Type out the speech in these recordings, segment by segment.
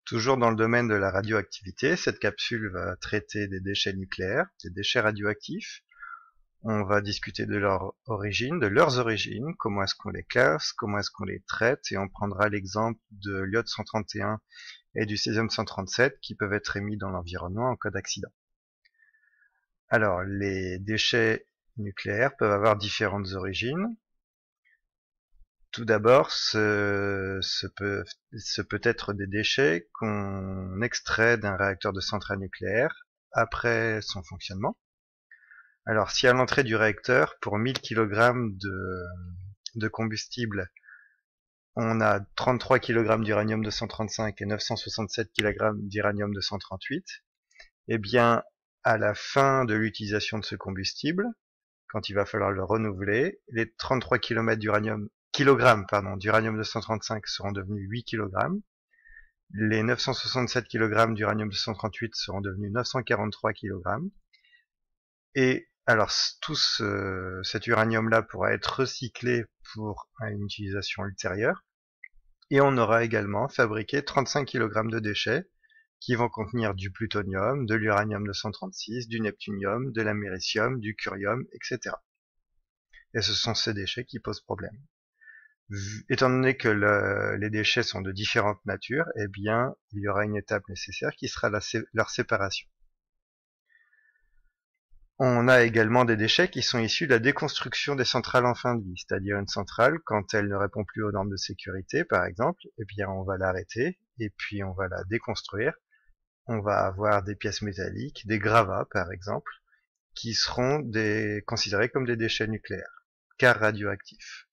Toujours dans le domaine de la radioactivité, cette capsule va traiter des déchets nucléaires, des déchets radioactifs. On va discuter de leur origine, de leurs origines, comment est-ce qu'on les classe, comment est-ce qu'on les traite, et on prendra l'exemple de l'iode 131 et du césium 137 qui peuvent être émis dans l'environnement en cas d'accident. Alors, les déchets nucléaires peuvent avoir différentes origines. Tout d'abord, ce peut être des déchets qu'on extrait d'un réacteur de centrale nucléaire après son fonctionnement. Alors, si à l'entrée du réacteur, pour 1000 kg de combustible, on a 33 kg d'uranium 235 et 967 kg d'uranium 238, eh bien, à la fin de l'utilisation de ce combustible, quand il va falloir le renouveler, les 33 kg d'uranium d'uranium 235 seront devenus 8 kg, les 967 kg d'uranium 238 seront devenus 943 kg, et alors tout cet uranium-là pourra être recyclé pour une utilisation ultérieure, et on aura également fabriqué 35 kg de déchets qui vont contenir du plutonium, de l'uranium 236, du neptunium, de l'américium, du curium, etc. Et ce sont ces déchets qui posent problème. Étant donné que les déchets sont de différentes natures, eh bien, il y aura une étape nécessaire qui sera leur séparation. On a également des déchets qui sont issus de la déconstruction des centrales en fin de vie, c'est-à-dire une centrale, quand elle ne répond plus aux normes de sécurité, par exemple, eh bien, on va l'arrêter, et puis on va la déconstruire. On va avoir des pièces métalliques, des gravats, par exemple, qui seront considérés comme des déchets nucléaires, car radioactifs.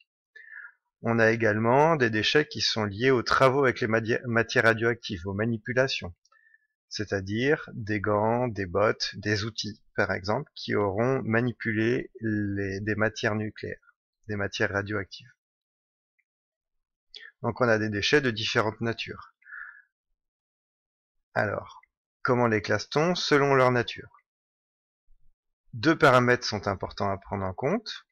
On a également des déchets qui sont liés aux travaux avec les matières radioactives, aux manipulations, c'est-à-dire des gants, des bottes, des outils, par exemple, qui auront manipulé des matières nucléaires, des matières radioactives. Donc on a des déchets de différentes natures. Alors, comment les classe-t-on? Selon leur nature. Deux paramètres sont importants à prendre en compte.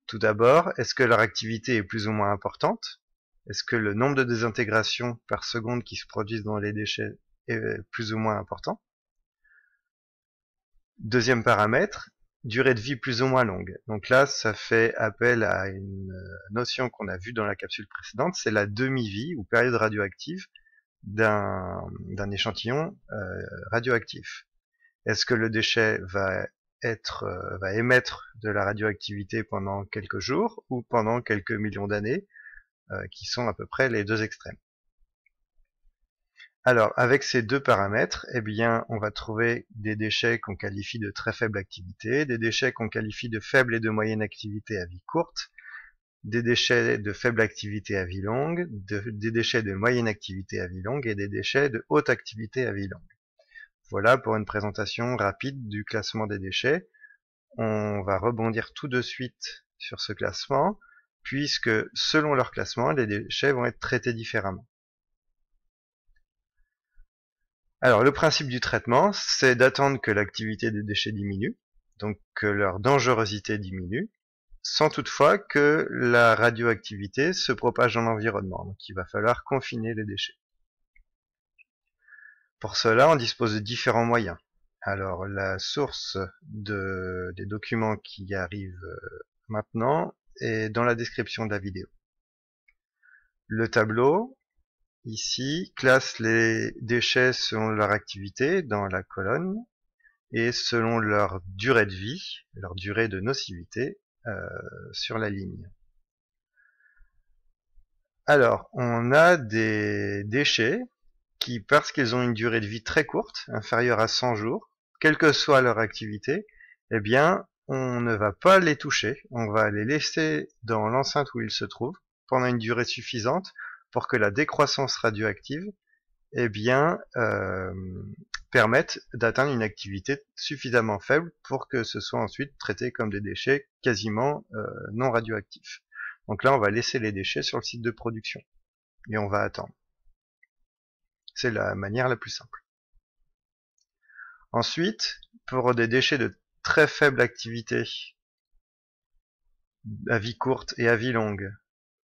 Tout d'abord, est-ce que leur activité est plus ou moins importante? Est-ce que le nombre de désintégrations par seconde qui se produisent dans les déchets est plus ou moins important? Deuxième paramètre, durée de vie plus ou moins longue. Donc là, ça fait appel à une notion qu'on a vue dans la capsule précédente, c'est la demi-vie ou période radioactive d'un échantillon radioactif. Est-ce que le déchet va émettre de la radioactivité pendant quelques jours ou pendant quelques millions d'années, qui sont à peu près les deux extrêmes. Alors, avec ces deux paramètres, eh bien, on va trouver des déchets qu'on qualifie de très faible activité, des déchets qu'on qualifie de faible et de moyenne activité à vie courte, des déchets de faible activité à vie longue, des déchets de moyenne activité à vie longue et des déchets de haute activité à vie longue. Voilà pour une présentation rapide du classement des déchets. On va rebondir tout de suite sur ce classement, puisque selon leur classement, les déchets vont être traités différemment. Alors le principe du traitement, c'est d'attendre que l'activité des déchets diminue, donc que leur dangerosité diminue, sans toutefois que la radioactivité se propage dans l'environnement. Donc il va falloir confiner les déchets. Pour cela, on dispose de différents moyens. Alors la source des documents qui arrivent maintenant est dans la description de la vidéo. Le tableau, ici, classe les déchets selon leur activité dans la colonne et selon leur durée de vie, leur durée de nocivité sur la ligne. Alors, on a des déchets qui, parce qu'ils ont une durée de vie très courte, inférieure à 100 jours, quelle que soit leur activité, eh bien, on ne va pas les toucher, on va les laisser dans l'enceinte où ils se trouvent pendant une durée suffisante pour que la décroissance radioactive eh bien, permette d'atteindre une activité suffisamment faible pour que ce soit ensuite traité comme des déchets quasiment non radioactifs. Donc là, on va laisser les déchets sur le site de production et on va attendre. C'est la manière la plus simple. Ensuite, pour des déchets de très faible activité, à vie courte et à vie longue,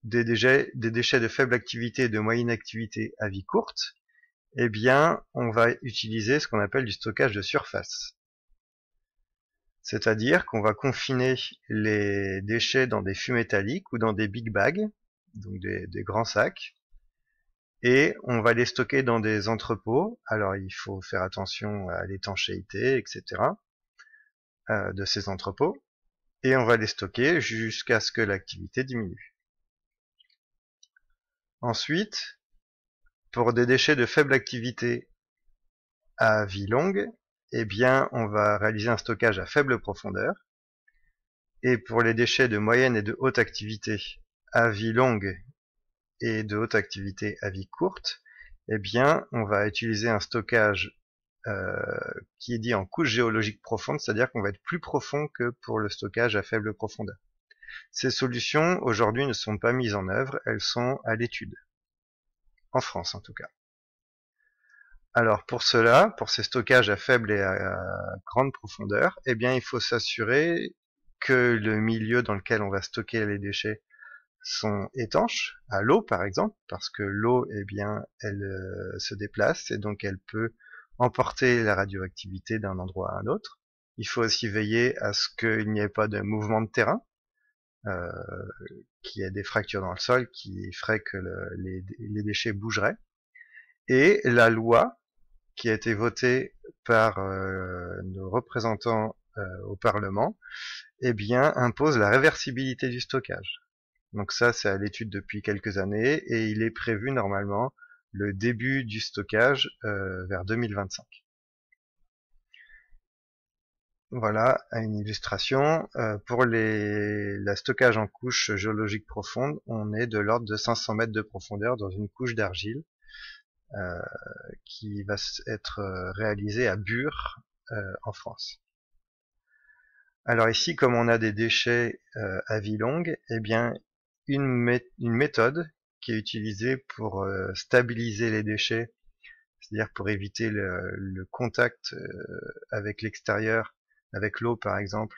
des déchets de faible activité et de moyenne activité à vie courte, eh bien, on va utiliser ce qu'on appelle du stockage de surface. C'est-à-dire qu'on va confiner les déchets dans des fûts métalliques ou dans des big bags, donc des grands sacs, et on va les stocker dans des entrepôts. Alors il faut faire attention à l'étanchéité, etc. De ces entrepôts, et on va les stocker jusqu'à ce que l'activité diminue. Ensuite, pour des déchets de faible activité à vie longue, eh bien, on va réaliser un stockage à faible profondeur. Et pour les déchets de moyenne et de haute activité à vie longue et de haute activité à vie courte, eh bien, on va utiliser un stockage qui est dit en couche géologique profonde, c'est-à-dire qu'on va être plus profond que pour le stockage à faible profondeur. Ces solutions, aujourd'hui, ne sont pas mises en œuvre, elles sont à l'étude. En France, en tout cas. Alors, pour cela, pour ces stockages à faible et à grande profondeur, eh bien, il faut s'assurer que le milieu dans lequel on va stocker les déchets sont étanches, à l'eau par exemple, parce que l'eau, eh bien, elle se déplace et donc elle peut emporter la radioactivité d'un endroit à un autre. Il faut aussi veiller à ce qu'il n'y ait pas de mouvement de terrain, qu'il y ait des fractures dans le sol qui feraient que les déchets bougeraient. Et la loi qui a été votée par nos représentants au Parlement, eh bien, impose la réversibilité du stockage. Donc ça, c'est à l'étude depuis quelques années et il est prévu normalement le début du stockage vers 2025. Voilà une illustration. Pour la stockage en couche géologique profonde, on est de l'ordre de 500 mètres de profondeur dans une couche d'argile qui va être réalisée à Bure en France. Alors ici, comme on a des déchets à vie longue, eh bien une méthode qui est utilisée pour stabiliser les déchets, c'est-à-dire pour éviter le contact avec l'extérieur, avec l'eau par exemple,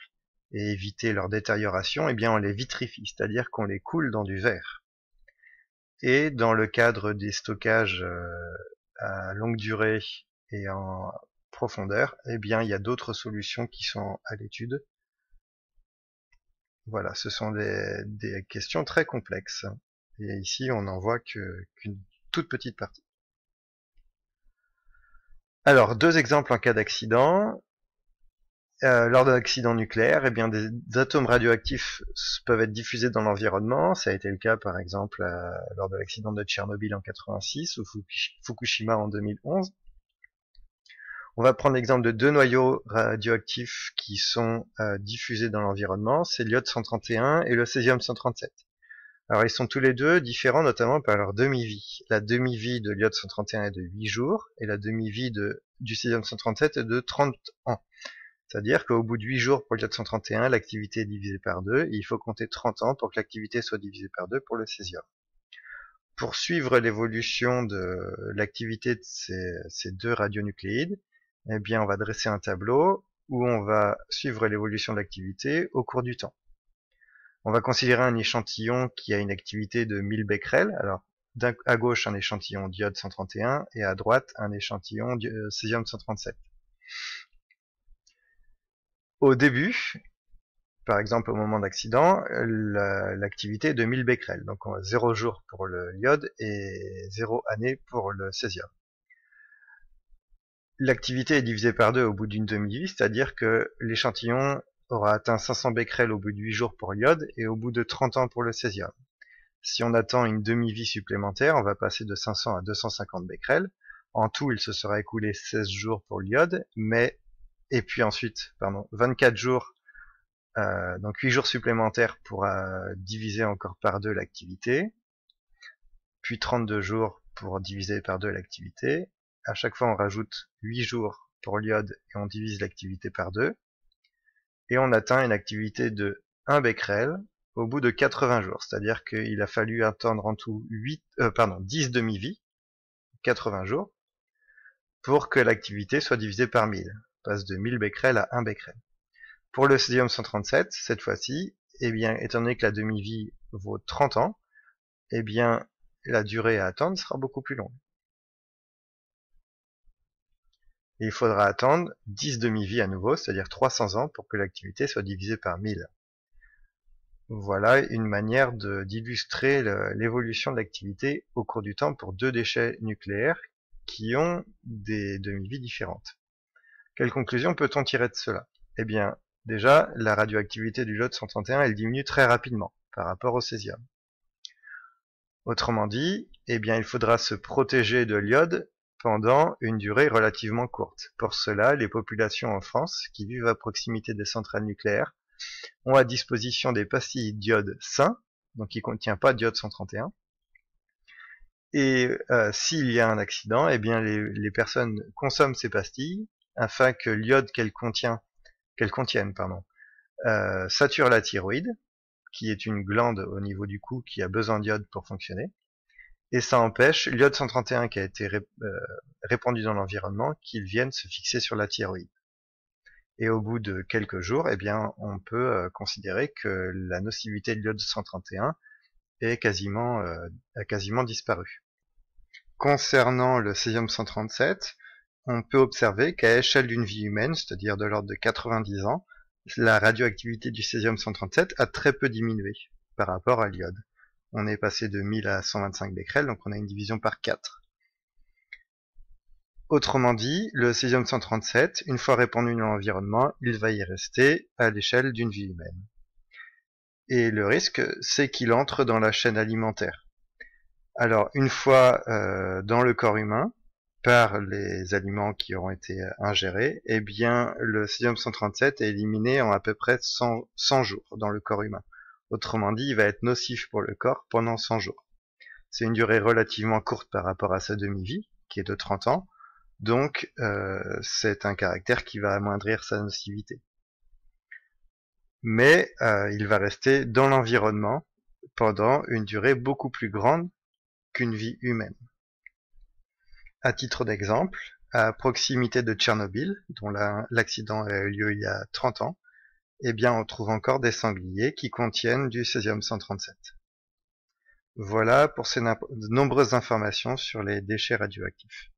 et éviter leur détérioration, eh bien on les vitrifie, c'est-à-dire qu'on les coule dans du verre. Et dans le cadre des stockages à longue durée et en profondeur, eh bien il y a d'autres solutions qui sont à l'étude. Voilà, ce sont des questions très complexes. Et ici, on n'en voit qu'une toute petite partie. Alors, deux exemples en cas d'accident. Lors d'un accident nucléaire, eh bien, des atomes radioactifs peuvent être diffusés dans l'environnement. Ça a été le cas, par exemple, lors de l'accident de Tchernobyl en 86 ou Fukushima en 2011. On va prendre l'exemple de deux noyaux radioactifs qui sont diffusés dans l'environnement, c'est l'iode-131 et le césium-137. Alors ils sont tous les deux différents notamment par leur demi-vie. La demi-vie de l'iode-131 est de 8 jours et la demi-vie du césium-137 est de 30 ans. C'est-à-dire qu'au bout de 8 jours pour l'iode-131, l'activité est divisée par 2 et il faut compter 30 ans pour que l'activité soit divisée par 2 pour le césium. Pour suivre l'évolution de l'activité de ces deux radionucléides, eh bien, on va dresser un tableau où on va suivre l'évolution de l'activité au cours du temps. On va considérer un échantillon qui a une activité de 1000 becquerels. Alors, à gauche, un échantillon d'iode 131 et à droite, un échantillon césium 137. Au début, par exemple au moment d'accident, l'activité est de 1000 becquerels. Donc, 0 jours pour l'iode et 0 année pour le césium. L'activité est divisée par 2 au bout d'une demi-vie, c'est-à-dire que l'échantillon aura atteint 500 becquerels au bout de 8 jours pour l'iode et au bout de 30 ans pour le césium. Si on attend une demi-vie supplémentaire, on va passer de 500 à 250 becquerels. En tout, il se sera écoulé 16 jours pour l'iode, et puis ensuite, 24 jours, donc 8 jours supplémentaires pour diviser encore par 2 l'activité, puis 32 jours pour diviser par 2 l'activité. À chaque fois, on rajoute 8 jours pour l'iode et on divise l'activité par 2. Et on atteint une activité de 1 becquerel au bout de 80 jours. C'est-à-dire qu'il a fallu attendre en tout 10 demi-vies, 80 jours, pour que l'activité soit divisée par 1000. On passe de 1000 becquerels à 1 becquerel. Pour le césium 137, cette fois-ci, eh bien, étant donné que la demi-vie vaut 30 ans, eh bien, la durée à attendre sera beaucoup plus longue. Et il faudra attendre 10 demi-vies à nouveau, c'est-à-dire 300 ans, pour que l'activité soit divisée par 1000. Voilà une manière d'illustrer l'évolution de l'activité au cours du temps pour deux déchets nucléaires qui ont des demi-vies différentes. Quelle conclusion peut-on tirer de cela? Eh bien, déjà, la radioactivité du iode 131, elle diminue très rapidement par rapport au césium. Autrement dit, eh bien, il faudra se protéger de l'iode pendant une durée relativement courte. Pour cela, les populations en France qui vivent à proximité des centrales nucléaires ont à disposition des pastilles d'iode sain, donc qui ne contient pas d'iode 131. Et s'il y a un accident, eh bien les personnes consomment ces pastilles afin que l'iode qu'elles contiennent, sature la thyroïde, qui est une glande au niveau du cou qui a besoin d'iode pour fonctionner. Et ça empêche l'iode 131 qui a été répandu dans l'environnement qu'il vienne se fixer sur la thyroïde. Et au bout de quelques jours, eh bien, on peut considérer que la nocivité de l'iode 131 a quasiment disparu. Concernant le césium 137, on peut observer qu'à l'échelle d'une vie humaine, c'est-à-dire de l'ordre de 90 ans, la radioactivité du césium 137 a très peu diminué par rapport à l'iode. On est passé de 1000 à 125 becquerels, donc on a une division par 4. Autrement dit, le césium 137, une fois répandu dans l'environnement, il va y rester à l'échelle d'une vie humaine. Et le risque, c'est qu'il entre dans la chaîne alimentaire. Alors, une fois dans le corps humain, par les aliments qui auront été ingérés, eh bien, le césium 137 est éliminé en à peu près 100 jours dans le corps humain. Autrement dit, il va être nocif pour le corps pendant 100 jours. C'est une durée relativement courte par rapport à sa demi-vie, qui est de 30 ans, donc c'est un caractère qui va amoindrir sa nocivité. Mais il va rester dans l'environnement pendant une durée beaucoup plus grande qu'une vie humaine. À titre d'exemple, à proximité de Tchernobyl, dont l'accident a eu lieu il y a 30 ans, eh bien on trouve encore des sangliers qui contiennent du césium 137. Voilà pour ces nombreuses informations sur les déchets radioactifs.